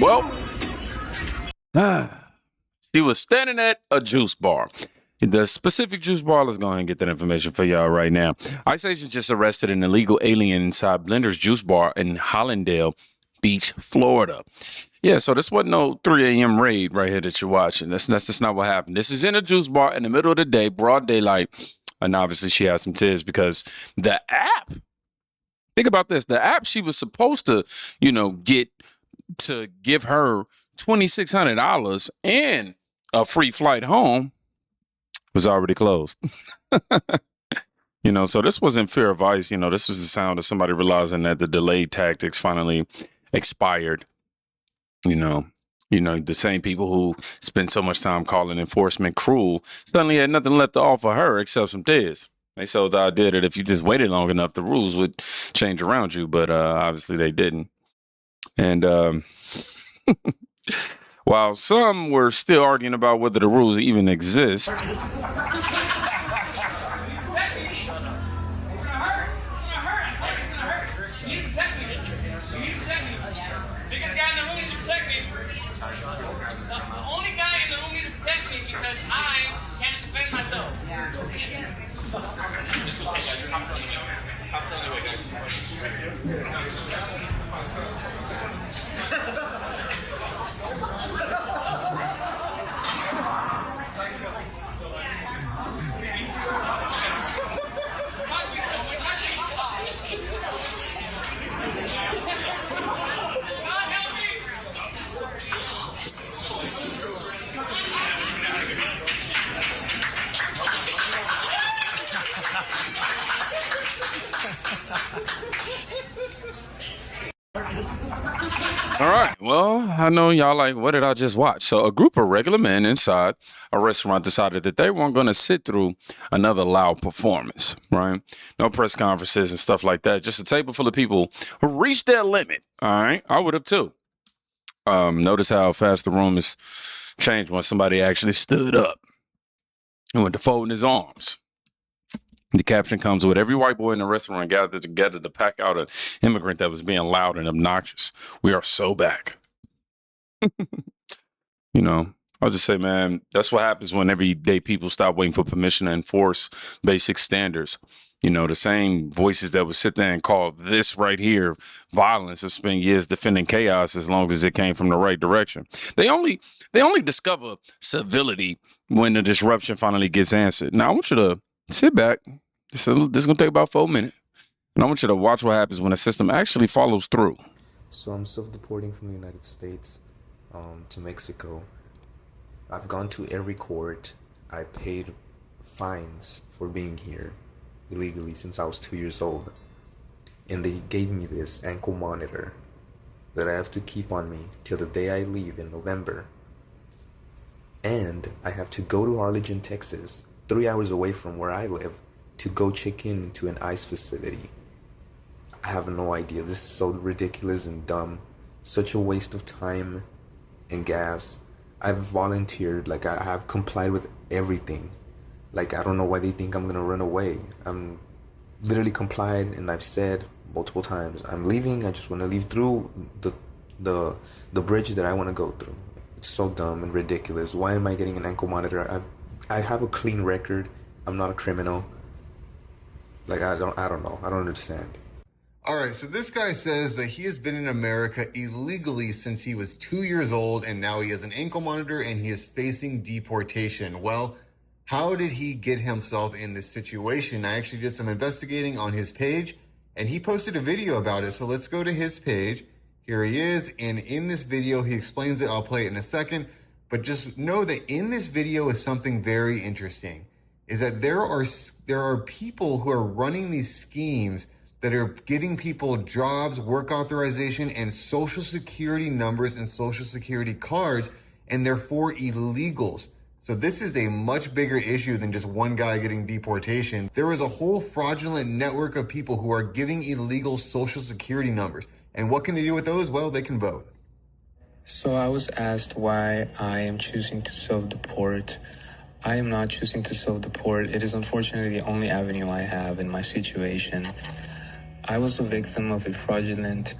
Well, she was standing at a juice bar. The specific juice bar, let's go ahead and get that information for y'all right now. ICE agents just arrested an illegal alien inside Blender's Juice Bar in Hollandale Beach, Florida. Yeah, so this wasn't no 3 a.m. raid right here that you're watching. That's just not what happened. This is in a juice bar in the middle of the day, broad daylight. And obviously she has some tears because the app, think about this, the app she was supposed to, get to give her $2,600 and a free flight home was already closed. So this wasn't fear of ICE. This was the sound of somebody realizing that the delayed tactics finally expired. The same people who spend so much time calling enforcement cruel suddenly had nothing left to offer her except some tears. They sold the idea that if you just waited long enough, the rules would change around you, but obviously they didn't. And while some were still arguing about whether the rules even exist, because I can't defend myself. It's okay, guys. I'm telling you, guys. all right. Well, I know y'all like, what did I just watch? So a group of regular men inside a restaurant decided that they weren't going to sit through another loud performance, right? No press conferences and stuff like that. Just a table full of people who reached their limit. All right. I would have too. Notice how fast the room has changed when somebody actually stood up and went to folding his arms. The caption comes with every white boy in the restaurant gathered together to pack out an immigrant that was being loud and obnoxious. We are so back. I'll just say, man, that's what happens when everyday people stop waiting for permission to enforce basic standards. The same voices that would sit there and call this right here violence have spent years defending chaos as long as it came from the right direction. They only discover civility when the disruption finally gets answered. Now, I want you to sit back. This is going to take about 4 minutes. And I want you to watch what happens when the system actually follows through. So I'm self-deporting from the United States to Mexico. I've gone to every court. I paid fines for being here illegally since I was 2 years old. And they gave me this ankle monitor that I have to keep on me till the day I leave in November. And I have to go to Arlington, Texas, 3 hours away from where I live, to go check into an ICE facility. I have no idea. This is so ridiculous and dumb. Such a waste of time and gas. I've volunteered, I have complied with everything. I don't know why they think I'm gonna run away. I'm literally complied, and I've said multiple times, I'm leaving. I just want to leave through the bridge that I want to go through. It's so dumb and ridiculous. Why am I getting an ankle monitor? I have a clean record. I'm not a criminal. I don't know. I don't understand. All right, so this guy says that he has been in America illegally since he was 2 years old, and now he has an ankle monitor and he is facing deportation. Well, how did he get himself in this situation? I actually did some investigating on his page, and he posted a video about it. So let's go to his page. Here he is, and in this video, he explains it. I'll play it in a second, but just know that in this video is something very interesting, is that there are people who are running these schemes that are giving people jobs, work authorization, and social security numbers and social security cards, and they're for illegals. So this is a much bigger issue than just one guy getting deportation. There is a whole fraudulent network of people who are giving illegal social security numbers. And what can they do with those? Well, they can vote. So I was asked why I am choosing to self-deport. I am not choosing to self-deport. It is unfortunately the only avenue I have in my situation. I was a victim of a fraudulent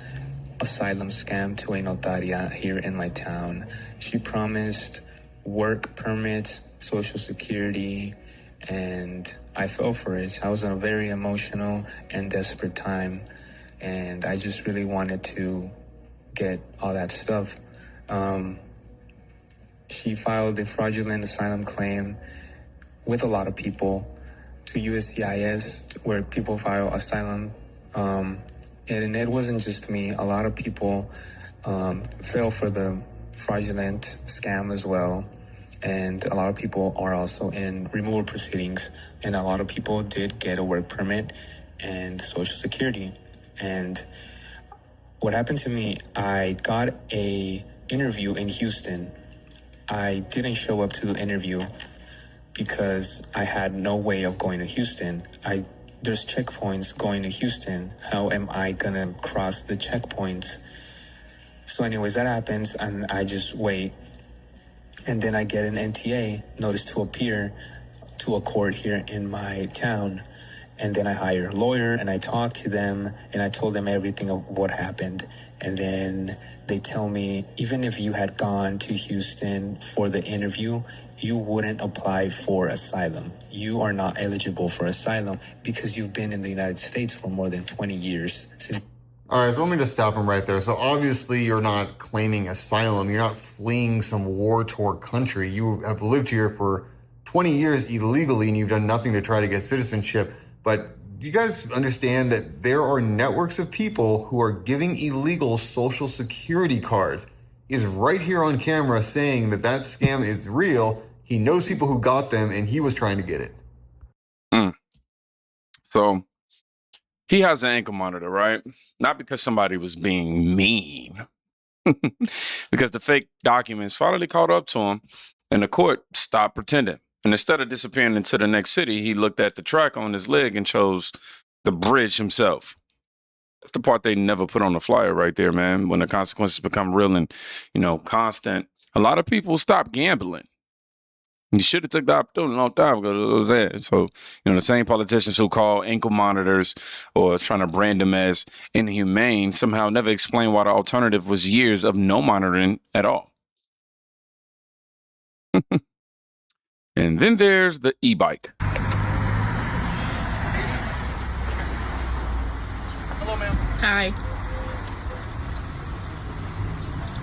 asylum scam to a notaria here in my town. She promised work permits, social security, and I fell for it. I was in a very emotional and desperate time, and I just really wanted to get all that stuff. She filed a fraudulent asylum claim with a lot of people to USCIS, where people file asylum. And it wasn't just me. A lot of people fell for the fraudulent scam as well. And a lot of people are also in removal proceedings. And a lot of people did get a work permit and Social Security. And what happened to me, I got a interview in Houston. I didn't show up to the interview because I had no way of going to Houston. There's checkpoints going to Houston. How am I gonna cross the checkpoints? So anyways, that happens, and I just wait. And then I get an NTA, notice to appear, to a court here in my town. And then I hire a lawyer, and I talk to them, and I told them everything of what happened. And then they tell me, even if you had gone to Houston for the interview, you wouldn't apply for asylum. You are not eligible for asylum because you've been in the United States for more than 20 years. All right, so let me just stop him right there. So obviously you're not claiming asylum. You're not fleeing some war-torn country. You have lived here for 20 years illegally, and you've done nothing to try to get citizenship. But you guys understand that there are networks of people who are giving illegal Social Security cards. He's right here on camera saying that that scam is real. He knows people who got them, and he was trying to get it. So he has an ankle monitor, right? Not because somebody was being mean, because the fake documents finally caught up to him, and the court stopped pretending. And instead of disappearing into the next city, he looked at the track on his leg and chose the bridge himself. That's the part they never put on the flyer right there, man. When the consequences become real and, constant, a lot of people stop gambling. You should have took the opportunity a long time ago. It was there. So, the same politicians who call ankle monitors or trying to brand them as inhumane somehow never explain why the alternative was years of no monitoring at all. And then there's the e-bike. Hello, ma'am. Hi.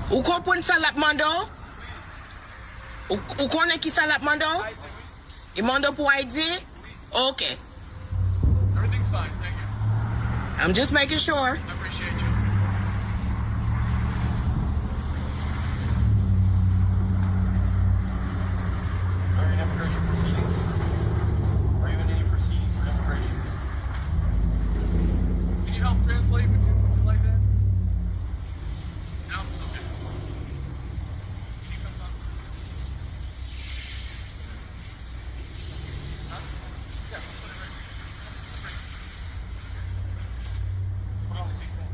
Uko pun salap mando? Uko neki salap mando? Imondo pu ID? Okay. Everything's fine, thank you. I'm just making sure. I appreciate you. Are you in immigration proceedings? Are you in any proceedings for immigration? Can you help translate? Would you like that? No? Okay. Can you come talk? Huh? Yeah, put it right here. What else do you think?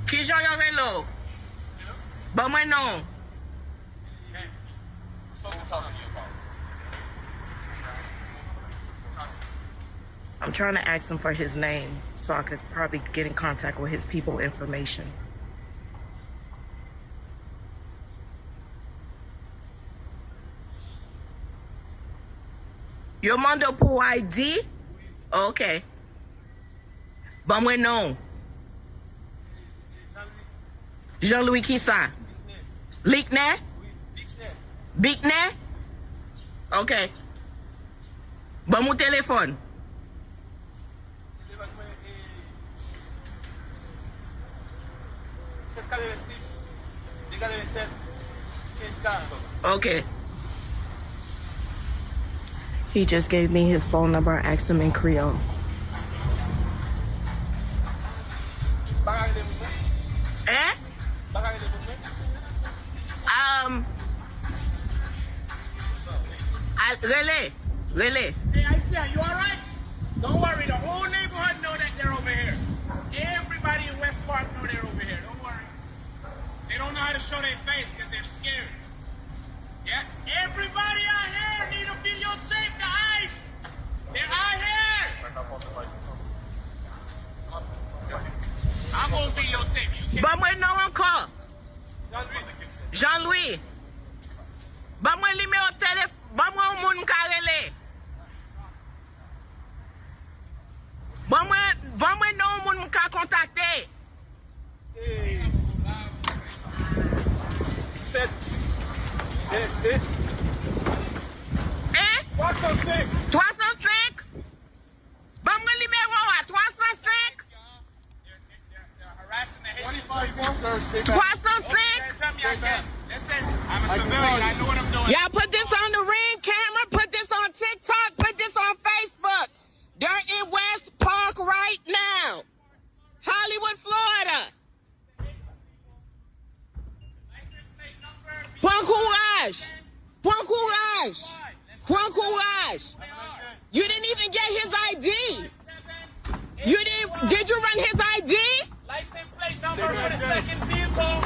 Kijo yorelo. Bamano. Hey, so talking to you about. I'm trying to ask him for his name so I could probably get in contact with his people information. Yo mando pu ID? Okay. Bamano. Jean-Louis Kissa. Likne? Bikne? Okay. Bamu téléphone. Okay. He just gave me his phone number. I asked him in Creole. Eh? Relay. Hey, I see you all right? Don't worry, the whole neighborhood know that they're over here. Everybody in West Park know they're over here. Don't worry. They don't know how to show their face because they're scared. Yeah? Everybody out here need to videotape the ice. They're out here. I'm gonna videotape you. 305? Ba mwen numéro à 305? They're harassing the Haitians. 25 points, sir. Stay back. 305? Tell me I can't. Listen, I'm a civilian. I know what I'm doing. Y'all put this on the Ring camera. Put this on TikTok. Put this on Facebook. They're in West Park right now. Hollywood, Florida. Point courage. Point courage. Point courage. You didn't even get his ID. You didn't. Did you run his ID? License plate number for the second vehicle.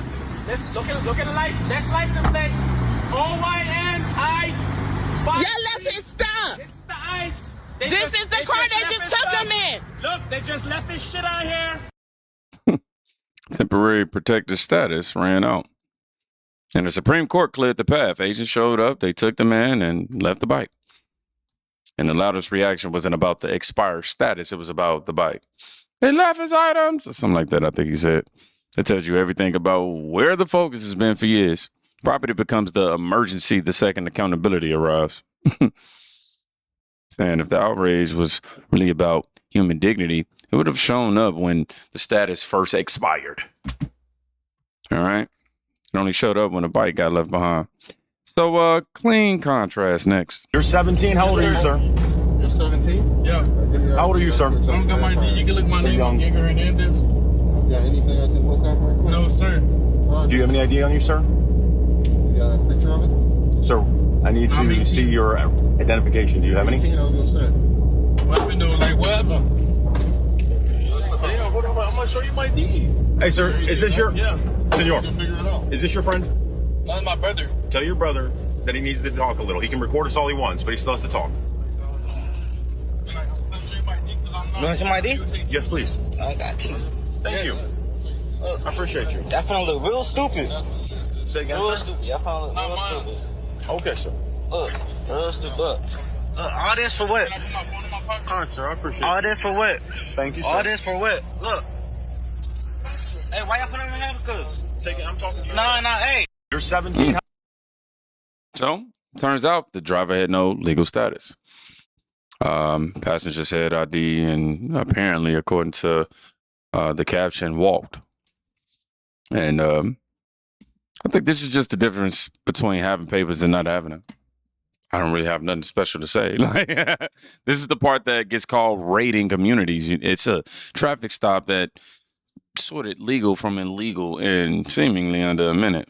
Look at the license. Next license plate. OYNI. Y'all left his stuff. This is the ICE. This is the car they just took him in. Look, they just left his shit out here. Temporary protected status ran out. And the Supreme Court cleared the path. Agents showed up, they took the man and left the bike. And the loudest reaction wasn't about the expired status, it was about the bike. They left his items, or something like that, I think he said. It tells you everything about where the focus has been for years. Property becomes the emergency the second accountability arrives. And if the outrage was really about human dignity, it would have shown up when the status first expired. All right? It only showed up when a bike got left behind. So, clean contrast next. You're 17. How old are you, sir? You're 17? Yeah. How old are you, sir? I don't got my ID. You can look my name on Giger Hernandez. Got anything I can look up right quick? No, sir. Do you have any ID on you, sir? You got a picture of it? Sir, I need to see your identification. Do you have any? 18, I was gonna say. What happened though? Like, what happened? Damn, I'm gonna show you my ID. Hey, sir, is this your... Yeah. Senor, You can figure it out. is this your friend? That's my brother. Tell your brother that he needs to talk a little. He can record us all he wants, but he still has to talk. Can I show you my ID? You want to see my ID? Yes, please. I got you. Thank you. I appreciate you. Y'all finna look real stupid. Say again, Real sir? stupid. Y'all finna look real stupid. Okay, sir. Look, real stupid. Look, all this for what? Can I put my phone in my pocket? All right, sir. I appreciate All it. this for what? Thank you, sir. All this for what? Look. Hey, why y'all put on your handcuffs? I'm talking to you. Nah, hey. You're 17. So, turns out the driver had no legal status. Passenger said ID and apparently, according to the caption, walked. And I think this is just the difference between having papers and not having them. I don't really have nothing special to say. Like, this is the part that gets called raiding communities. It's a traffic stop that sorted legal from illegal in seemingly under a minute.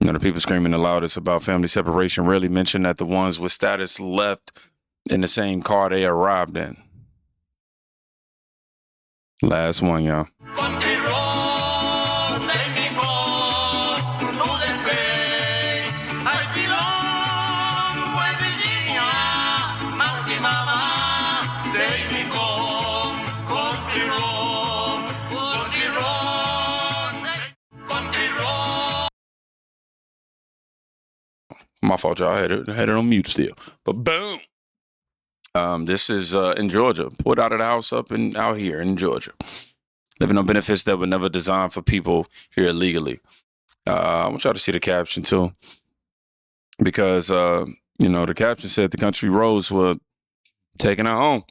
You know, the people screaming the loudest about family separation rarely mention that the ones with status left in the same car they arrived in. Last one, y'all. My fault, y'all. I had it on mute still. But boom. This is in Georgia. Pulled out of the house out here in Georgia. Living on benefits that were never designed for people here illegally. I want y'all to see the caption too. Because, the caption said the country roads were taking her home.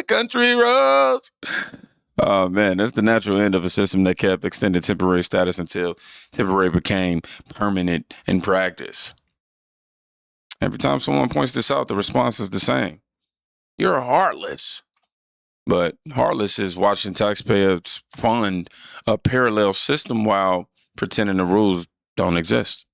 Country roads. Oh, man, that's the natural end of a system that kept extended temporary status until temporary became permanent in practice. Every time someone points this out, the response is the same. You're heartless. But heartless is watching taxpayers fund a parallel system while pretending the rules don't exist.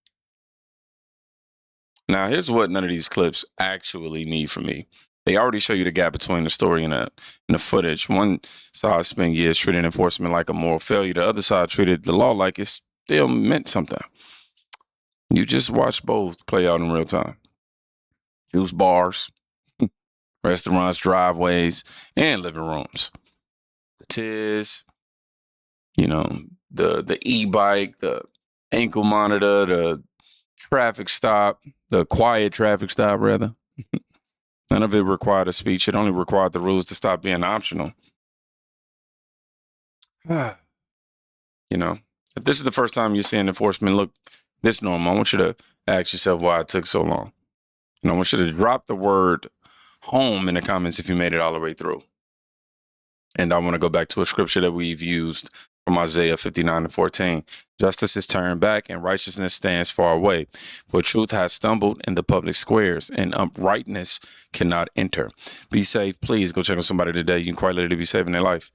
Now, here's what none of these clips actually need from me. They already show you the gap between the story and the footage. One side spent years treating enforcement like a moral failure. The other side treated the law like it still meant something. You just watch both play out in real time. Juice bars, restaurants, driveways, and living rooms. The tiz, the e-bike, the ankle monitor, the traffic stop, the quiet traffic stop, rather. None of it required a speech. It only required the rules to stop being optional. If this is the first time you're seeing enforcement look This normal. I want you to ask yourself why it took so long. And I want you to drop the word home in the comments if you made it all the way through. And I want to go back to a scripture that we've used from Isaiah 59:14. Justice is turned back and righteousness stands far away. For truth has stumbled in the public squares and uprightness cannot enter. Be safe. Please go check on somebody today. You can quite literally be saving their life.